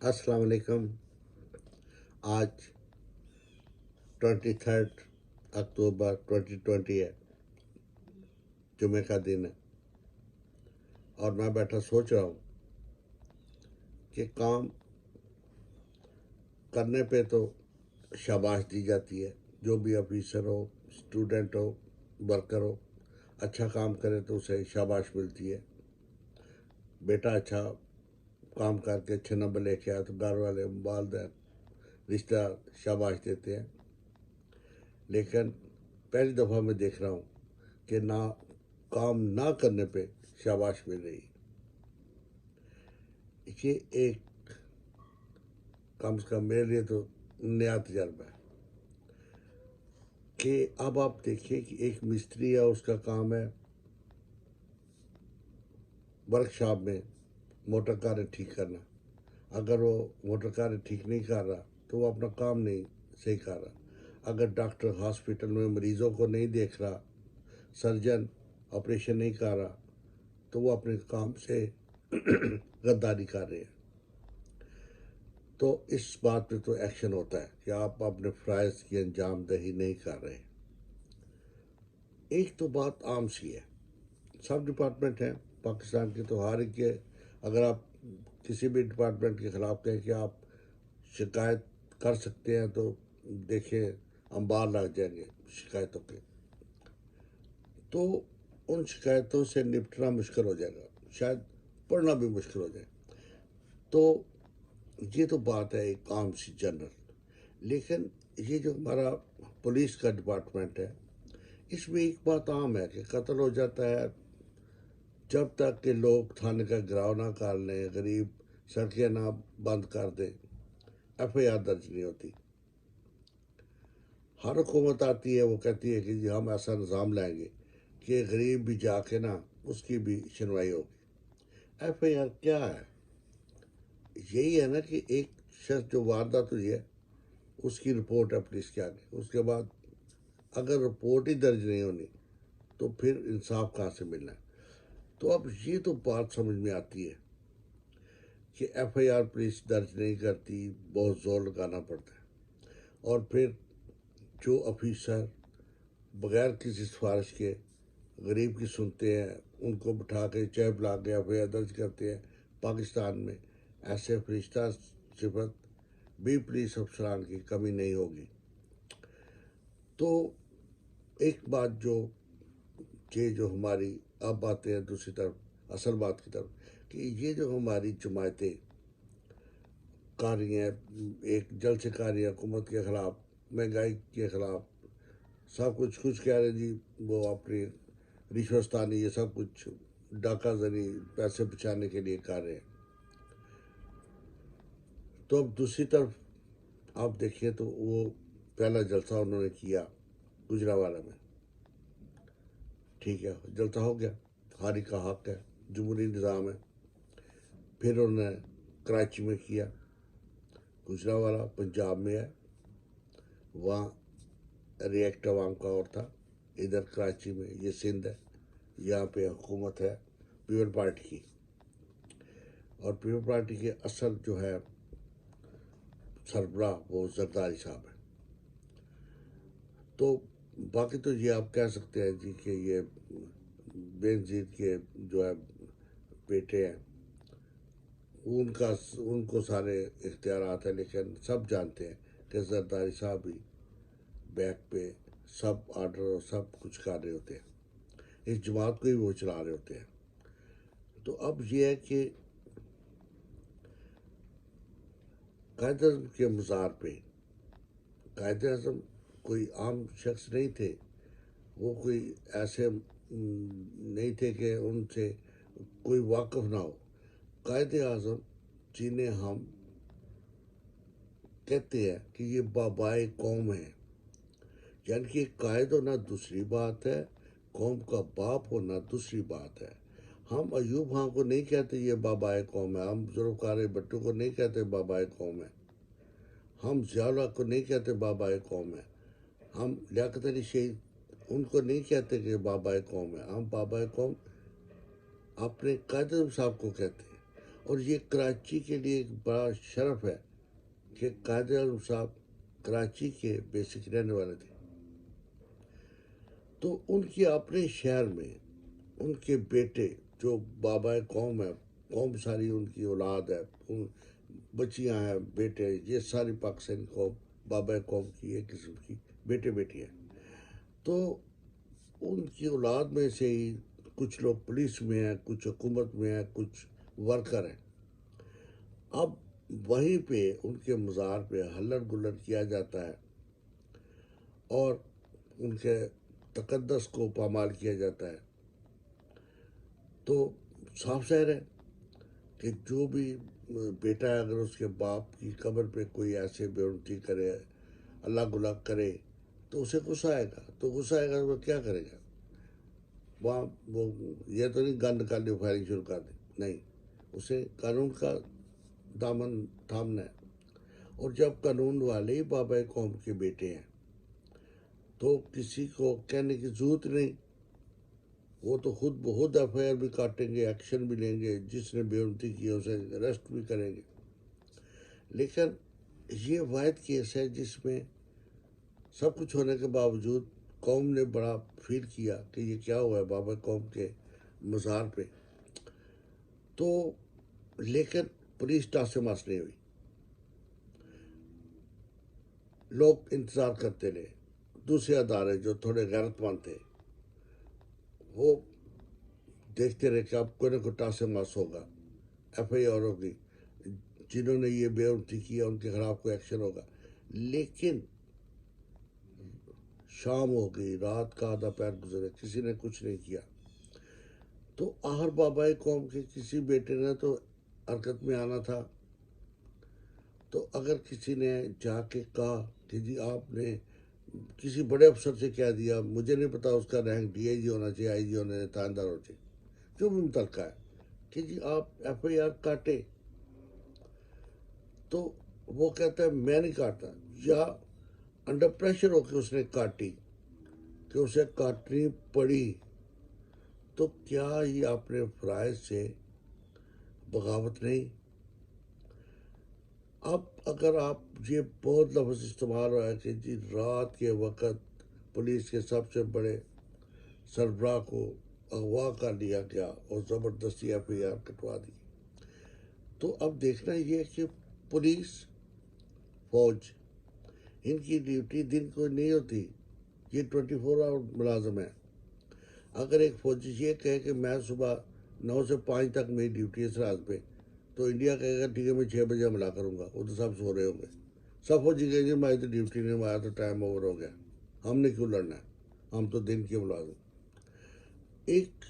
السلام علیکم۔ آج 23 اکتوبر 2020 ہے، جمعہ کا دن ہے، اور میں بیٹھا سوچ رہا ہوں کہ کام کرنے پہ تو شاباش دی جاتی ہے، جو بھی آفیسر ہو، اسٹوڈنٹ ہو، ورکر ہو، اچھا کام کرے تو اسے شاباش ملتی ہے۔ بیٹا اچھا کام کر کے اچھے نمبر لے کے آیا تو گھر والے، والدین، رشتہ دار شاباش دیتے ہیں۔ لیکن پہلی دفعہ میں دیکھ رہا ہوں کہ کام نہ کرنے پہ شاباش مل رہی۔ یہ ایک کم سے کم میرے لیے تو نیا تجربہ ہے کہ اب آپ دیکھیے کہ ایک مستری ہے، اس کا کام ہے ورک شاپ میں موٹر کاریں ٹھیک کرنا۔ اگر وہ موٹر کاریں ٹھیک نہیں کر رہا تو وہ اپنا کام نہیں صحیح کر رہا۔ اگر ڈاکٹر ہاسپٹل میں مریضوں کو نہیں دیکھ رہا، سرجن آپریشن نہیں کر رہا، تو وہ اپنے کام سے غداری کر رہے ہیں۔ تو اس بات پہ تو ایکشن ہوتا ہے کہ آپ اپنے فرائض کی انجام دہی نہیں کر رہے۔ ایک تو بات عام سی ہے، سب ڈپارٹمنٹ ہیں پاکستان کے، تو ہر ایک کے، اگر آپ کسی بھی ڈپارٹمنٹ کے خلاف کہیں کہ آپ شکایت کر سکتے ہیں تو دیکھیں انبار لگ جائیں گے شکایتوں کے، تو ان شکایتوں سے نپٹنا مشکل ہو جائے گا، شاید پڑھنا بھی مشکل ہو جائے۔ تو یہ تو بات ہے ایک عام سی جنرل۔ لیکن یہ جو ہمارا پولیس کا ڈپارٹمنٹ ہے، اس میں ایک بات عام ہے کہ قتل ہو جاتا ہے، جب تک کہ لوگ تھانے کا گھراؤ نہ کر لیں، غریب سڑکیں نہ بند کر دیں، ایف آئی آر درج نہیں ہوتی۔ ہر حکومت آتی ہے، وہ کہتی ہے کہ جی ہم ایسا نظام لائیں گے کہ غریب بھی جا کے نا اس کی بھی سنوائی ہوگی۔ ایف آئی آر کیا ہے؟ یہی ہے نا کہ ایک شخص جو واردات ہوئی ہے اس کی رپورٹ ہے پولیس کے آگے، اس کے بعد اگر رپورٹ ہی درج نہیں ہونی تو پھر انصاف کہاں سے ملنا ہے؟ تو اب یہ تو بات سمجھ میں آتی ہے کہ ایف آئی آر پولیس درج نہیں کرتی، بہت زور لگانا پڑتا ہے، اور پھر جو آفیسر بغیر کسی سفارش کے غریب کی سنتے ہیں، ان کو بٹھا کے چائے پلا کے ایف آئی آر درج کرتے ہیں۔ پاکستان میں ایسے فرشتہ صفت بھی پولیس افسران کی کمی نہیں ہوگی۔ تو ایک بات جو ہماری اب باتیں ہیں دوسری طرف، اصل بات کی طرف، کہ یہ جو ہماری جماعتیں کر رہی ہیں، ایک جلسے کر رہی ہیں حکومت کے خلاف، مہنگائی کے خلاف، سب کچھ کہہ رہے ہیں جی وہ اپنی رشوتستانی، یہ سب کچھ ڈاکہ زنی پیسے بچانے کے لیے کر رہے ہیں۔ تو اب دوسری طرف آپ دیکھیں تو وہ پہلا جلسہ انہوں نے کیا گجرانوالہ میں، ٹھیک ہے، جلسہ ہو گیا، ہاری کا حق ہے، جمہوری نظام ہے۔ پھر انہوں نے کراچی میں کیا، گجرانوالہ پنجاب میں ہے، وہاں ریئیکٹ عوام کا اور تھا، ادھر کراچی میں یہ سندھ ہے، یہاں پہ حکومت ہے پیپل پارٹی کی، اور پیپل پارٹی کے اصل جو ہے سربراہ وہ زرداری صاحب ہے۔ تو باقی تو یہ آپ کہہ سکتے ہیں جی کہ یہ بے نظیر کے جو ہے بیٹے ہیں، ان کو سارے اختیارات ہیں، لیکن سب جانتے ہیں کہ زرداری صاحب ہی بیک پہ سب آرڈر اور سب کچھ کر رہے ہوتے ہیں، اس جماعت کو ہی وہ چلا رہے ہوتے ہیں۔ تو اب یہ ہے کہ قائد اعظم کے مزار پہ، قائد اعظم کوئی عام شخص نہیں تھے، وہ کوئی ایسے نہیں تھے کہ ان سے کوئی واقف نہ ہو۔ قائد اعظم جنہیں ہم کہتے ہیں کہ یہ بابائے قوم ہیں، یعنی کہ قائد ہونا دوسری بات ہے، قوم کا باپ ہونا دوسری بات ہے۔ ہم ایوب خان کو نہیں کہتے یہ بابائے قوم ہے، ہم ذوالفقار بھٹو کو نہیں کہتے بابائے قوم ہے، ہم ضیاء الحق کو نہیں کہتے بابائے قوم ہے، ہم لیاقت علی شہید ان کو نہیں کہتے کہ بابائے قوم ہے، ہم بابائے قوم اپنے قائد اعظم صاحب کو کہتے ہیں۔ اور یہ کراچی کے لیے ایک بڑا شرف ہے کہ قائد اعظم صاحب کراچی کے بیسک رہنے والے تھے، تو ان کے اپنے شہر میں ان کے بیٹے جو بابا قوم ہے، قوم ساری ان کی اولاد ہے، بچیاں ہیں، بیٹے، یہ ساری پاکستانی قوم بابا قوم کی ایک قسم کی بیٹے بیٹی ہیں، تو ان کی اولاد میں سے ہی کچھ لوگ پولیس میں ہیں، کچھ حکومت میں ہیں، کچھ ورکر ہیں۔ اب وہیں پہ ان کے مزار پہ ہلڑ گلڑ کیا جاتا ہے اور ان کے تقدس کو پامال کیا جاتا ہے، تو صاف ظاہر ہے کہ جو بھی بیٹا ہے اگر اس کے باپ کی قبر پہ کوئی ایسے بےعزتی کرے، اللہ گلا کرے، تو اسے غصہ آئے گا، تو غصہ آئے گا تو وہ کیا کرے گا؟ وہاں وہ یہ تو نہیں گند نکالنے فائرنگ شروع کر دے، نہیں، اسے قانون کا دامن تھامنا ہے۔ اور جب قانون والے ہی بابا قوم کے بیٹے ہیں تو کسی کو کہنے کی ضرورت نہیں، وہ تو خود بخود ایف آئی آر بھی کاٹیں گے، ایکشن بھی لیں گے، جس نے بےعزتی کی اسے اریسٹ بھی کریں گے۔ لیکن یہ واحد کیس ہے جس میں سب کچھ ہونے کے باوجود قوم نے بڑا فیل کیا کہ یہ کیا ہوا ہے بابا قوم کے مزار پہ، تو لیکن پولیس ٹاس سے مس نہیں ہوئی، لوگ انتظار کرتے رہے۔ دوسرے ادارے جو تھوڑے غیرت مند تھے وہ دیکھتے رہے کہ اب کوئی نہ کوئی ٹاس سے مس ہوگا، ایف آئی آر ہوگی، جنہوں نے یہ بےعزتی کیا ان کے خلاف کوئی ایکشن ہوگا۔ لیکن شام ہو گئی، رات کا آدھا پیر گزرے، کسی نے کچھ نہیں کیا، تو آخر بابا قوم کے کسی بیٹے نے تو حرکت میں آنا تھا۔ تو اگر کسی نے جا کے کہا کہ جی آپ نے کسی بڑے افسر سے کہہ دیا، مجھے نہیں پتا اس کا رینک ڈی آئی جی ہونا چاہیے، آئی جی ہونا چاہیے، تھاندار ہونا چاہیے، جو بھی متعلقہ ہے، کہ جی آپ ایف آئی آر کاٹے، تو وہ کہتا ہے میں نہیں کاٹتا، یا انڈر پریشر ہو کے اس نے کاٹی کہ اسے کاٹنی پڑی، تو کیا یہ اپنے فرائض سے بغاوت نہیں؟ اب اگر آپ یہ بہت لفظ استعمال ہوا ہے کہ جی رات کے وقت پولیس کے سب سے بڑے سربراہ کو اغوا کر لیا گیا اور زبردستی ایف آئی آر کٹوا دی، تو اب دیکھنا یہ کہ پولیس، فوج، ان کی ڈیوٹی دن کو نہیں ہوتی، یہ 24 آور ملازم ہے۔ اگر ایک فوجی یہ کہے کہ میں صبح 9 سے 5 تک میری ڈیوٹی ہے سرحد پہ، تو انڈیا کہے گا ٹھیک ہے میں 6 بجے حملہ کروں گا، وہ تو سب سو رہے ہوں گے، سب فوجی کہیں گے ہماری تو ڈیوٹی نہیں، ہمارا تو ٹائم اوور ہو گیا، ہم نے کیوں لڑنا ہے، ہم تو دن کے ملازم۔ ایک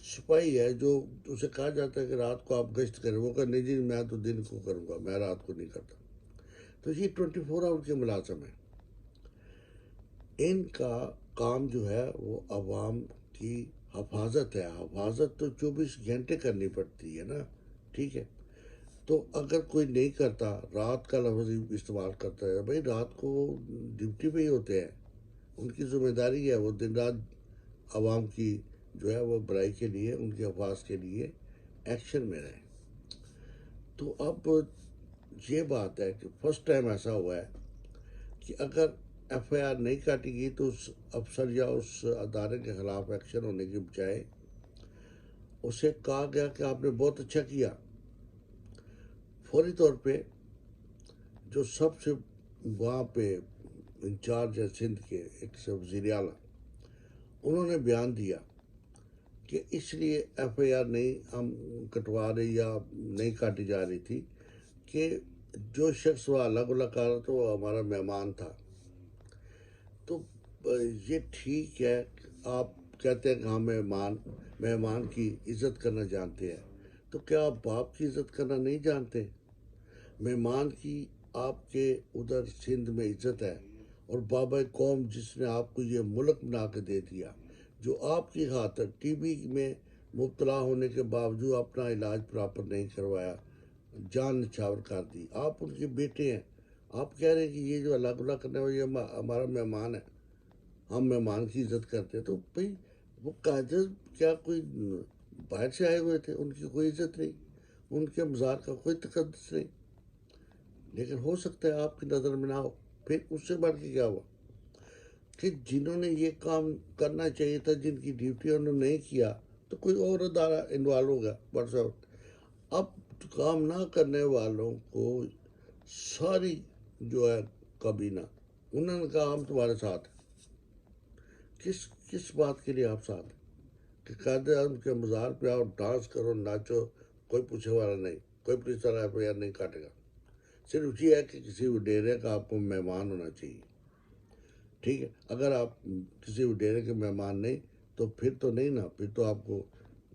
سپاہی ہے جو اسے کہا جاتا ہے کہ رات کو آپ گشت کریں، وہ کہ نہیں جی میں تو دن کو کروں گا، میں رات کو نہیں کرتا۔ تو یہ 24 آور کے ملازم ہیں، ان کا کام جو ہے وہ عوام کی حفاظت ہے، حفاظت تو 24 گھنٹے کرنی پڑتی ہے نا، ٹھیک ہے؟ تو اگر کوئی نہیں کرتا، رات کا لفظ استعمال کرتا ہے، بھائی رات کو ڈیوٹی پہ ہی ہوتے ہیں، ان کی ذمہ داری ہے وہ دن رات عوام کی جو ہے وہ بھلائی کے لیے، ان کے حفاظ کے لیے ایکشن میں رہیں۔ تو اب یہ بات ہے کہ فرسٹ ٹائم ایسا ہوا ہے کہ اگر ایف آئی آر نہیں کاٹی گئی تو اس افسر یا اس ادارے کے خلاف ایکشن ہونے کے بجائے اسے کہا گیا کہ آپ نے بہت اچھا کیا۔ فوری طور پہ جو سب سے وہاں پہ انچارج ہے سندھ کے، ایک سے وزیر اعلیٰ، انہوں نے بیان دیا کہ اس لیے ایف آئی آر نہیں ہم کٹوا رہے یا نہیں کاٹی جا رہی تھی کہ جو شخص وہ اللہ گلا کر رہا تھا وہ ہمارا مہمان تھا۔ تو یہ ٹھیک ہے، آپ کہتے ہیں کہ ہم مہمان کی عزت کرنا جانتے ہیں، تو کیا آپ باپ کی عزت کرنا نہیں جانتے؟ مہمان کی آپ کے ادھر سندھ میں عزت ہے، اور بابا قوم جس نے آپ کو یہ ملک بنا کے دے دیا، جو آپ کی خاطر ٹی بی میں مبتلا ہونے کے باوجود اپنا علاج پراپر نہیں کروایا، جان نچھاور کر دی، آپ ان کے بیٹے ہیں، آپ کہہ رہے ہیں کہ یہ جو اللہ گلا کرنے والا یہ ہمارا مہمان ہے، ہم مہمان کی عزت کرتے ہیں، تو بھائی وہ قائد کیا کوئی باہر سے آئے ہوئے تھے، ان کی کوئی عزت نہیں، ان کے مزار کا کوئی تقدس نہیں، لیکن ہو سکتا ہے آپ کی نظر میں نہ ہو۔ پھر اس سے بڑھ کے کیا ہوا کہ جنہوں نے یہ کام کرنا چاہیے تھا، جن کی ڈیوٹی انہوں نے نہیں کیا، تو کوئی اور ادارہ انوالو ہو گیا بڑا سا۔ اب کام نہ کرنے والوں کو ساری جو ہے کابینہ، انہوں نے کہا ہم تمہارے ساتھ ہیں۔ کس بات کے لیے آپ ساتھ ہیں؟ کہ قائد اعظم کے مزار پہ آؤ، ڈانس کرو، ناچو، کوئی پوچھے والا نہیں، کوئی پولیس والا ایف آئی آر نہیں کاٹے گا۔ صرف یہ ہے کہ کسی بھی ڈیرے کا آپ کو مہمان ہونا چاہیے، ٹھیک ہے؟ اگر آپ کسی بھی ڈیرے کے مہمان نہیں تو پھر تو نہیں نا، پھر تو آپ کو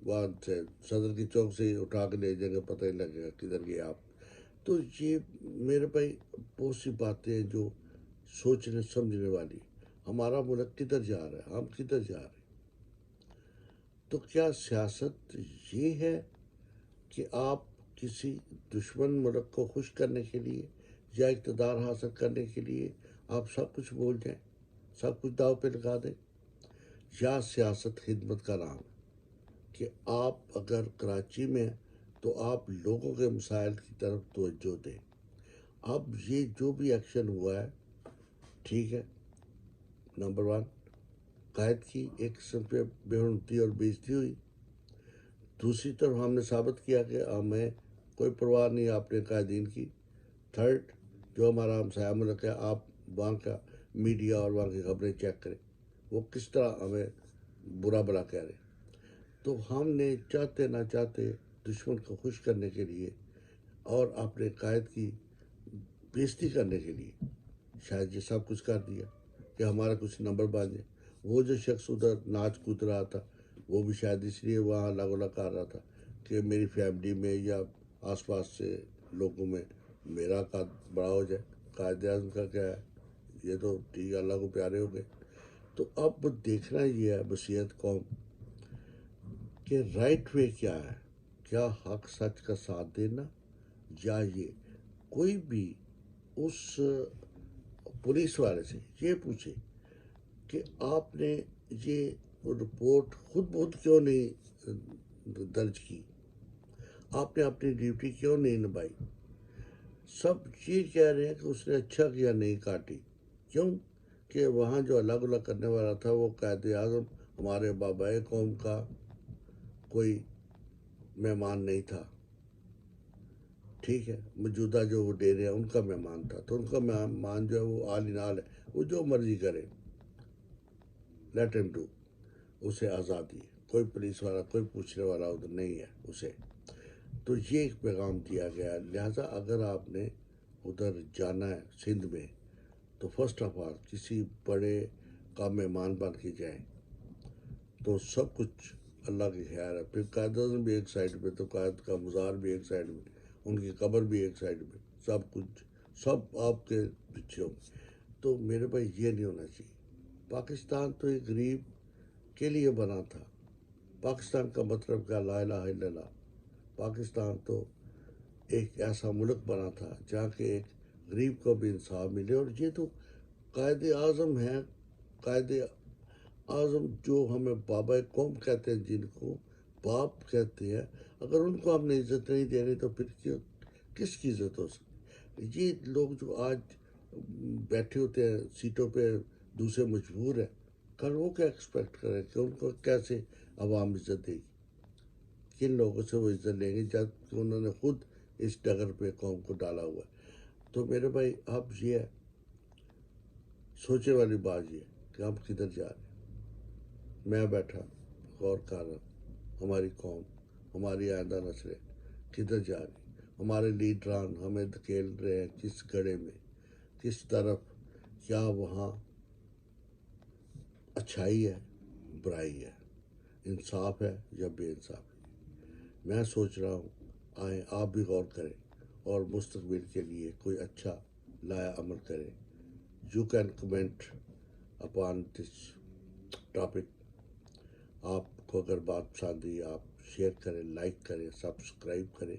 وہاں سے صدر کی چوک سے ہی اٹھا کے لے جائیں گے، پتہ ہی لگے گا کدھر گئے آپ۔ تو یہ میرے بھائی بہت سی باتیں ہیں جو سوچنے سمجھنے والی۔ ہمارا ملک کدھر جا رہا ہے، ہم کدھر جا رہے ہیں؟ تو کیا سیاست یہ ہے کہ آپ کسی دشمن ملک کو خوش کرنے کے لیے یا اقتدار حاصل کرنے کے لیے آپ سب کچھ بول جائیں، سب کچھ داؤ پہ لگا دیں؟ یا سیاست خدمت کا نام ہے کہ آپ اگر کراچی میں ہیں تو آپ لوگوں کے مسائل کی طرف توجہ دیں؟ اب یہ جو بھی ایکشن ہوا ہے، ٹھیک ہے، نمبر ون، قائد کی ایک قسم پہ بے حرمتی اور بےعزتی ہوئی۔ دوسری طرف ہم نے ثابت کیا کہ ہمیں کوئی پرواہ نہیں اپنے قائدین کی۔ تھرڈ، جو ہمارا ہمسایہ ملک ہے، آپ وہاں کا میڈیا اور وہاں کی خبریں چیک کریں، وہ کس طرح ہمیں برا بلا کہہ رہے ہیں۔ تو ہم نے چاہتے نہ چاہتے دشمن کو خوش کرنے کے لیے اور اپنے قائد کی بےعزتی کرنے کے لیے شاید یہ سب کچھ کر دیا کہ ہمارا کچھ نمبر بن جائے۔ وہ جو شخص ادھر ناچ کود رہا تھا، وہ بھی شاید اس لیے وہاں الگ الگ کر رہا تھا کہ میری فیملی میں یا آس پاس سے لوگوں میں میرا قد بڑا ہو جائے۔ قائد اعظم کا کیا ہے، یہ تو ٹھیک ہے، اللہ کو پیارے ہو گئے۔ تو اب دیکھنا یہ ہے بصیرت قوم کہ رائٹ وے کیا ہے، کیا حق سچ کا ساتھ دینا، یا یہ کوئی بھی اس پولیس والے سے یہ پوچھے کہ آپ نے یہ رپورٹ خود بخود کیوں نہیں درج کی، آپ نے اپنی ڈیوٹی کیوں نہیں نبھائی؟ سب یہ کہہ رہے ہیں کہ اس نے اچھا کیا نہیں کاٹی۔ کیوں کہ وہاں جو الگ الگ کرنے والا تھا وہ قائد اعظم ہمارے بابائے قوم کا کوئی مہمان نہیں تھا، ٹھیک ہے؟ موجودہ جو وہ ڈیرے ہیں ان کا مہمان تھا، تو ان کا مہمان جو ہے وہ آل نال ہے، وہ جو مرضی کرے، لیٹ ہم ڈو، اسے آزادی ہے، کوئی پولیس والا کوئی پوچھنے والا ادھر نہیں ہے اسے۔ تو یہ ایک پیغام دیا گیا ہے۔ لہٰذا اگر آپ نے ادھر جانا ہے سندھ میں تو فرسٹ آف آل کسی بڑے کا مہمان بن کے جائیں، تو سب کچھ اللہ کی خیر ہے۔ پھر قائد اعظم بھی ایک سائڈ پہ، تو قائد کا مزار بھی ایک سائڈ میں، ان کی قبر بھی ایک سائڈ میں، سب کچھ سب آپ کے پیچھے ہوں۔ تو میرے بھائی یہ نہیں ہونا چاہیے۔ پاکستان تو ایک غریب کے لیے بنا تھا۔ پاکستان کا مطلب کیا؟ لا الہ الا اللہ۔ پاکستان تو ایک ایسا ملک بنا تھا جہاں کے ایک غریب کو بھی انصاف ملے، اور یہ تو قائد اعظم ہیں۔ قائد اعظم جو ہمیں بابا قوم کہتے ہیں، جن کو باپ کہتے ہیں، اگر ان کو ہم نے عزت نہیں دے رہے تو پھر کس کی عزت ہو سکتی؟ یہ لوگ جو آج بیٹھے ہوتے ہیں سیٹوں پہ، دوسرے مجبور ہیں، کل وہ کیا ایکسپیکٹ کریں کہ ان کو کیسے عوام عزت دے گی؟ کن لوگوں سے وہ عزت لیں گے جب کہ انہوں نے خود اس ڈگر پہ قوم کو ڈالا ہوا ہے؟ تو میرے بھائی اب یہ ہے سوچے والی بات، یہ کہ ہم کدھر جا رہے ہیں۔ میں بیٹھا غور کر رہا ہوں، ہماری قوم، ہماری آئندہ نسلیں کدھر جا رہی ہیں؟ ہمارے لیڈران ہمیں دھکیل رہے ہیں کس گڑھے میں، کس طرف؟ کیا وہاں اچھائی ہے، برائی ہے، انصاف ہے یا بے انصافی؟ میں سوچ رہا ہوں آئیں آپ بھی غور کریں اور مستقبل کے لیے کوئی اچھا لایا عمل کریں۔ You can comment upon this topic. آپ کو اگر بات پسند آئی آپ شیئر کریں، لائک کریں، سبسکرائب کریں۔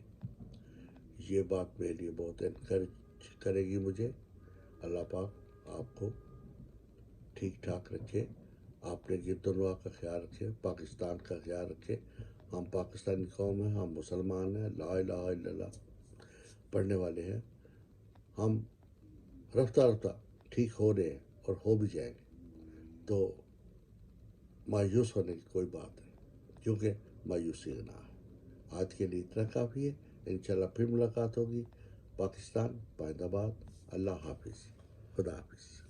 یہ بات میرے لیے بہت انکریج کرے گی مجھے۔ اللہ پاک آپ کو ٹھیک ٹھاک رکھے، آپ نے گرد و نواح کا خیال رکھے، پاکستان کا خیال رکھے۔ ہم پاکستانی قوم ہیں، ہم مسلمان ہیں، لا الہ الا اللہ پڑھنے والے ہیں، ہم رفتہ رفتہ ٹھیک ہو رہے ہیں اور ہو بھی جائیں گے، تو مایوس ہونے کی کوئی بات نہیں، کیونکہ مایوسی گناہ ہے۔ آج کے لیے اتنا کافی ہے، انشاءاللہ پھر ملاقات ہوگی۔ پاکستان پائندہ باد۔ اللہ حافظ، خدا حافظ۔